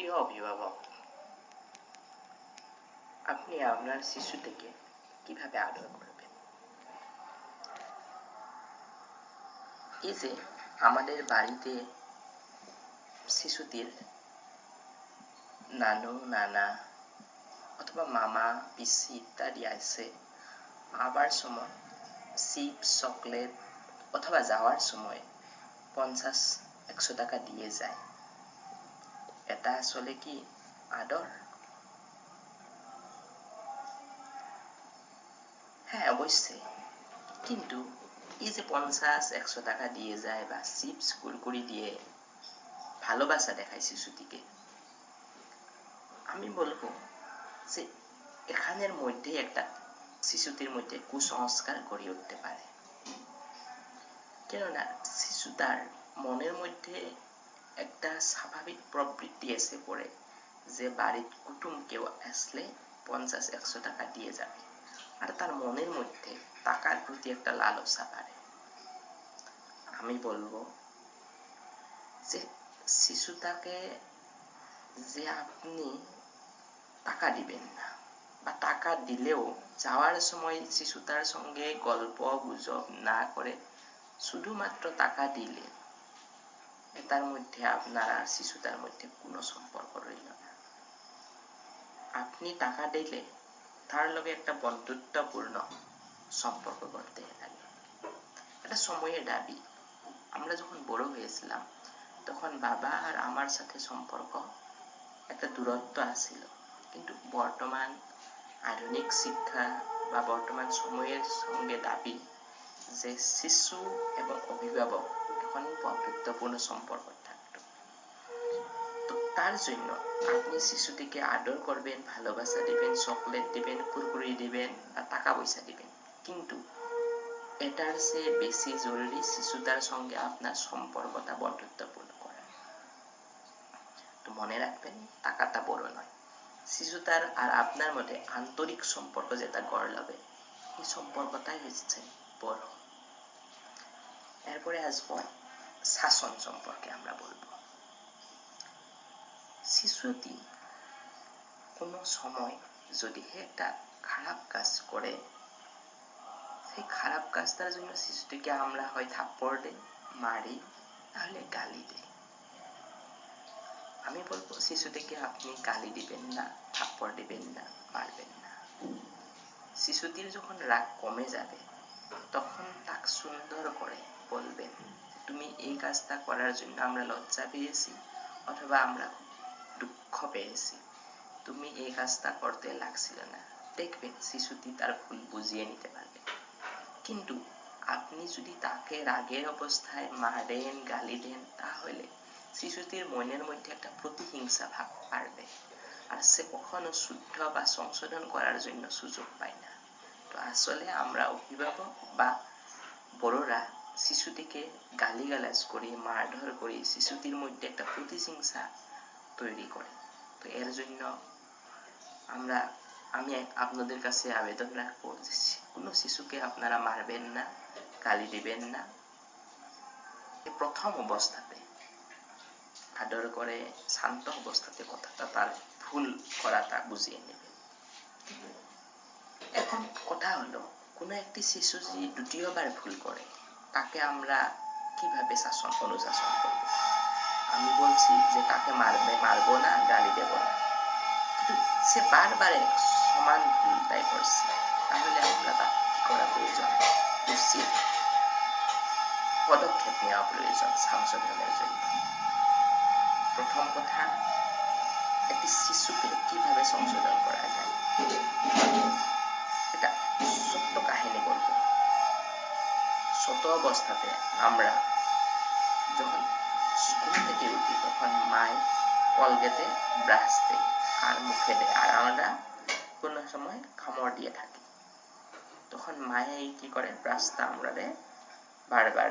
প্রিয় অভিভাবক, আপনি আপনার শিশুটিকে কিভাবে আদর করবেন? এই যে আমাদের বাড়িতে শিশুটির নানু নানা অথবা মামা পিসি ইত্যাদি আছে, আবার সময় চিপস চকলেট অথবা যাওয়ার সময় 50-100 টাকা দিয়ে যায়। এটা আসলে কি আদর? হ্যাঁ, অবশ্যই। কিন্তু এই যে 50-100 টাকা দিয়ে যায় বা চিপস কুরকুরি দিয়ে ভালোবাসা দেখায় শিশুটিকে, আমি বলবো যে এখানের মধ্যে একটা শিশুটির মধ্যে কুসংস্কার গড়ে উঠতে পারে। কেননা শিশু তার মনের মধ্যে একটা স্বাভাবিক প্রবৃত্তি এসে পড়ে যে বাড়ির কুটুম কেউ আসলে 50-100 টাকা দিয়ে যাবে, আর তার মনের মধ্যে টাকার প্রতি একটা লালসা বাড়ে। আমি বলবো যে শিশুটাকে যে আপনি টাকা দিবেন না, বা টাকা দিলেও যাওয়ার সময় শিশুটার সঙ্গে গল্প গুজব না করে শুধুমাত্র টাকা দিলে এটার মধ্যে আপনার আর শিশুটার মধ্যে কোনো সম্পর্ক রইল না। আপনি টাকা দিলে তার লগে একটা বন্ধুত্বপূর্ণ সম্পর্ক করতে লাগে। এটা সময়ের দাবি। আমরা যখন বড় হয়েছিলাম তখন বাবা আর আমার সাথে সম্পর্ক একটা দূরত্ব আসছিল, কিন্তু বর্তমান আধুনিক শিক্ষা বা বর্তমান সময়ের সঙ্গে দাবি যে শিশু এবং অভিভাবক এখন বন্ধুত্বপূর্ণ সম্পর্ক থাকতো। তো তার জন্য আপনি শিশুটিকে আদর করবেন, ভালোবাসা দিবেন, চকলেট দিবেন, কুরকুরি দিবেন বা টাকা পয়সা দিবেন, কিন্তু এটার চেয়ে বেশি জরুরি শিশুটার সঙ্গে আপনার সম্পর্কটা বন্ধুত্বপূর্ণ করা। তো মনে রাখবেন, টাকাটা বড় নয়, শিশুটার আর আপনার মধ্যে আন্তরিক সম্পর্ক যেটা গড় লবে এই সম্পর্কটাই হচ্ছে বড়। এরপরে আসবো শাসন সম্পর্কে। আমরা বলবো শিশুটি কোনো সময় যদি একটা খারাপ কাজ করে, সেই খারাপ কাজটার জন্য শিশুটিকে আমরা হয় থাপ্পড় দিই, মারি, তাহলে গালি দিই। আমি বলবো শিশুটিকে আপনি গালি দিবেন না, থাপ্পড় দিবেন না, মারবেন না। শিশুটির যখন রাগ কমে যাবে তখন তাকে সুন্দর করে বলবেন, তুমি এই কাজটা করার জন্য আমরা লজ্জা পেয়েছি অথবা আমরা দুঃখ পেয়েছি, তুমি এই কাজটা করতে লাগছিল না। দেখবেন শিশুটি তার ভুল বুঝিয়ে নিতে পারবে। কিন্তু আপনি যদি তাকে রাগের অবস্থায় মারেন, গালি দেন, তাহলে শিশুটির মনের মধ্যে একটা প্রতিহিংসা ভাব বাড়বে, আর সে কখনো শুদ্ধ বা সংশোধন করার জন্য সুযোগ পায় না। তো আসলে আমরা অভিভাবক বা বড়রা শিশুটিকে গালিগালাজ করি, মারধর করি, শিশুটির মধ্যে একটা প্রতিহিংসা তৈরি করে। তো এর জন্য আমি আপনাদের কাছে আবেদন রাখবো যে কোনো শিশুকে আপনারা মারবেন না, গালি দিবেন না। প্রথম অবস্থাতে আদর করে শান্ত অবস্থাতে কথাটা তার ভুল করাটা বুঝিয়ে নেবেন। এখন কথা হলো, কোনো একটি শিশু যদি দ্বিতীয়বার ভুল করে তাকে আমরা কিভাবে অনুশাসন করব? আমি বলছি যে তাকে মারবো না, গালি দেব না, কিন্তু সে বারবার সমান ভুলটাই করছে, তাহলে আমরা তাকে কি করা প্রয়োজন? উচিত পদক্ষেপ নেওয়া প্রয়োজন সংশোধনের জন্য। প্রথম কথা, একটি শিশুকে কিভাবে সংশোধন করা যায়, এটা সত্য কাহিনী বলবো। ছোট অবস্থাতে আমরা যখন ঘুম থেকে উঠি তখন মায় কলগেটে ব্রাশ দেয় আর মুখে দেয়, আর আমরা কোনো সময় কামড় দিয়ে থাকি। তখন মায়ে কি করে, ব্রাশটা আমরা বারবার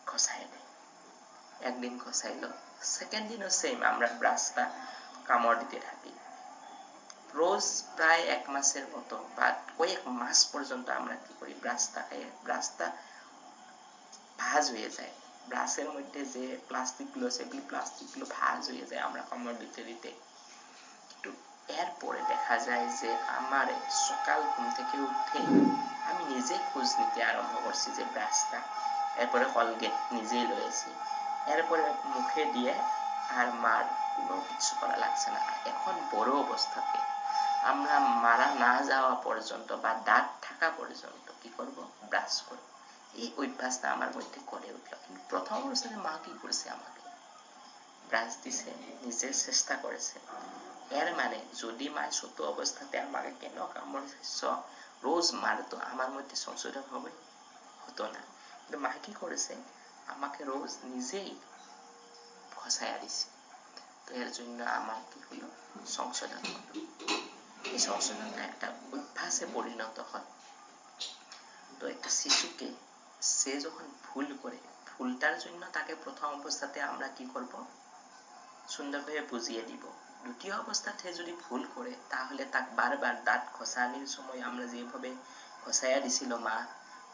ঘষাই দেয়। একদিন ঘষাইলো, সেকেন্ড দিনও সেম, আমরা ব্রাশটা কামড় দিতে থাকি। রোজ প্রায় 1 মাসের মতো বা কয়েক মাস পর্যন্ত আমরা কি করি, ব্রাশটা ভাঁজ হয়ে যায়, ব্রাশের মধ্যে যে প্লাস্টিকগুলো সেগুলি প্লাস্টিকগুলো ভাঁজ হয়ে যায় আমরা কামড় দিতে দিতে। কিন্তু এরপরে দেখা যায় যে আমার সকাল ঘুম থেকে উঠে আমি নিজে খোঁজ নিতে আরম্ভ করছি যে ব্রাশটা, এরপরে কলগেট নিজেই লয়েছি, এরপরে মুখে দিয়ে আর মার কোনো কিছু করা লাগছে না। এখন বড় অবস্থাতে আমরা মারা না যাওয়া পর্যন্ত বা দাঁত থাকা পর্যন্ত কি করব, ব্রাশ করব। এই অভ্যাসটা আমার মধ্যে করে উঠল। কিন্তু প্রথম অবস্থাতে মা কি করেছে, আমাকে ব্রাশ দিছে, নিজে চেষ্টা করেছে। এর মানে যদি মা ছোট অবস্থাতে আমাকে কেন কামড়েছ রোজ মারতো, আমার মধ্যে সংশোধন হবে, হতো না। কিন্তু মা কি করেছে, আমাকে রোজ নিজেই খসাইয়া দিছে। তো এর জন্য আমার কি হলো, সংশোধন হলো। এই সংশোধনটা একটা অভ্যাসে পরিণত হয়। তো একটা শিশুকে সে যখন ভুল করে, ভুলটার জন্য তাকে প্রথম অবস্থাতে আমরা কি করব, সুন্দরভাবে বুঝিয়ে দিব। দ্বিতীয় অবস্থাতে যদি ভুল করে তাহলে তাকে বারবার দাঁত খসানির সময় আমরা যেভাবে খসাইয়া দিছিল মা,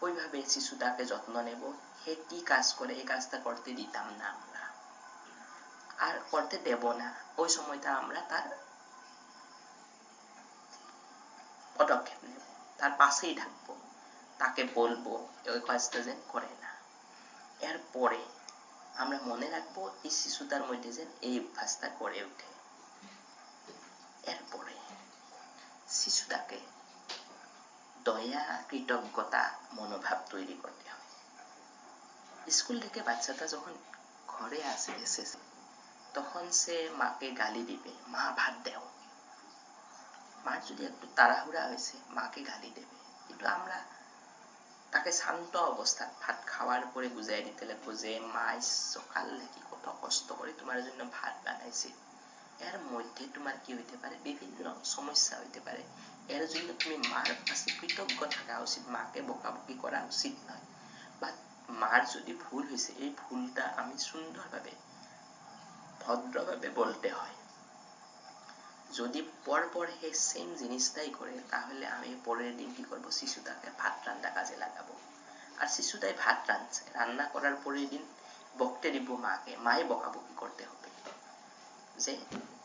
ওইভাবে শিশুটাকে যত্ন নেব। সে কি কাজ করে এই কাজটা করতে দিতাম না আমরা, আর করতে দেব না। ওই সময়টা আমরা তার পদক্ষেপ নেব, তার পাশেই থাকবো, তাকে বলবো ওই কাজটা যেন করে না। এরপরে আমরা মনে রাখবো এই শিশুটার মধ্যে যেন এই অভ্যাসটা গড়ে ওঠে। এরপরে শিশুটাকে দয়া কৃতজ্ঞতা মনোভাব তৈরি করতে হবে। স্কুল থেকে বাচ্চাটা যখন ঘরে এসেছে তখন সে মাকে গালি দিবে, মা ভাত দেও। মার যদি একটু তাড়াহুড়া হয়েছে মাকে গালি দেবে, কিন্তু আমরা তাকে শান্ত অবস্থায় ভাত খাওয়ার পরে বুঝাই দিতে লাগবো যে মা সকাল নাকি কত কষ্ট করে তোমার জন্য ভাত বানাইছে, এর মধ্যে তোমার কি হইতে পারে, বিভিন্ন সমস্যা হইতে পারে। এর জন্য তুমি মার কাছে কৃতজ্ঞ থাকা উচিত, মাকে বকাবকি করা উচিত নয়। বা মার যদি ভুল হয়েছে এই ভুলটা আমি সুন্দরভাবে ভদ্রভাবে বলতে হয়। যদি পরপর হে সেম জিনিসটাই করে তাহলে আমি পরের দিন কি করবো, শিশুটাকে ভাত রান্না কাজে লাগাবো। আর শিশুটাই ভাত রাঁধছে, রান্না করার পরের দিন বকতে দিব মাকে, মায়ে বকাবকি করতে হবে যে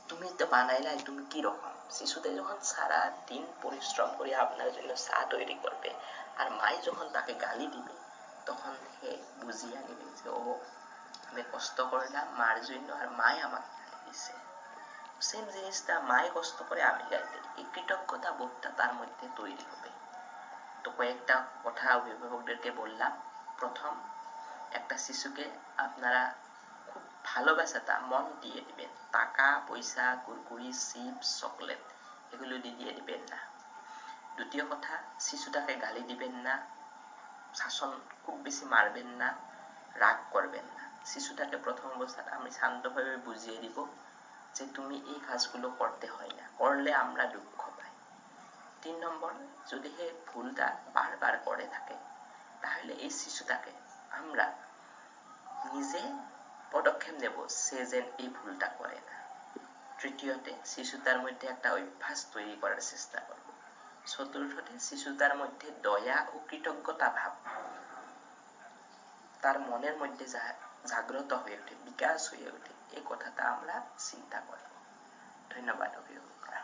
তুমি তো বানাইলাই, তুমি কি রকম। শিশুতে যখন সারা দিন পরিশ্রম করে আপনার জন্য চা তৈরি করবে আর মাই যখন তাকে গালি দিবে তখন সে বুঝিয়া নেবে যে ও আমি কষ্ট করলাম মার জন্য আর মাই আমাকে গালি দিছে। সেম জিনিসটা মায়ে কষ্ট করে আমি গালি দিই, এই কৃতজ্ঞতা বোধটা তার মধ্যে তৈরি হবে। তো কয়েকটা কথা অভিভাবকদেরকে বললাম। প্রথম, একটা শিশুকে আপনারা খুব ভালোবাসাটা মন দিয়ে দিবেন, টাকা পয়সা কুরকুরি চিপস চকলেট এগুলো দিয়ে দিবেন না। দ্বিতীয় কথা, শিশুটাকে গালি দিবেন না, শাসন খুব বেশি মারবেন না, রাগ করবেন না। শিশুটাকে প্রথম অবস্থায় আমি শান্তভাবে বুঝিয়ে দিব যে তুমি এই কাজগুলো করতে হয় না, করলে আমরা দুঃখ পাই। 3 নম্বর, যদি সে ভুলটা বারবার করে থাকে তাহলে এই শিশুটাকে আমরা নিজে পদক্ষেপ নেব সে যেন এই ভুলটা করে না। তৃতীয়তে, শিশুটার মধ্যে একটা অভ্যাস তৈরি করার চেষ্টা করব। চতুর্থতে, শিশুটার মধ্যে দয়া ও কৃতজ্ঞতা ভাব তার মনের মধ্যে জাগ্রত হয়ে ওঠে, বিকাশ হয়ে ওঠে, এই কথাটা আমরা চিন্তা করব। ধন্যবাদ অভিভাবকরা।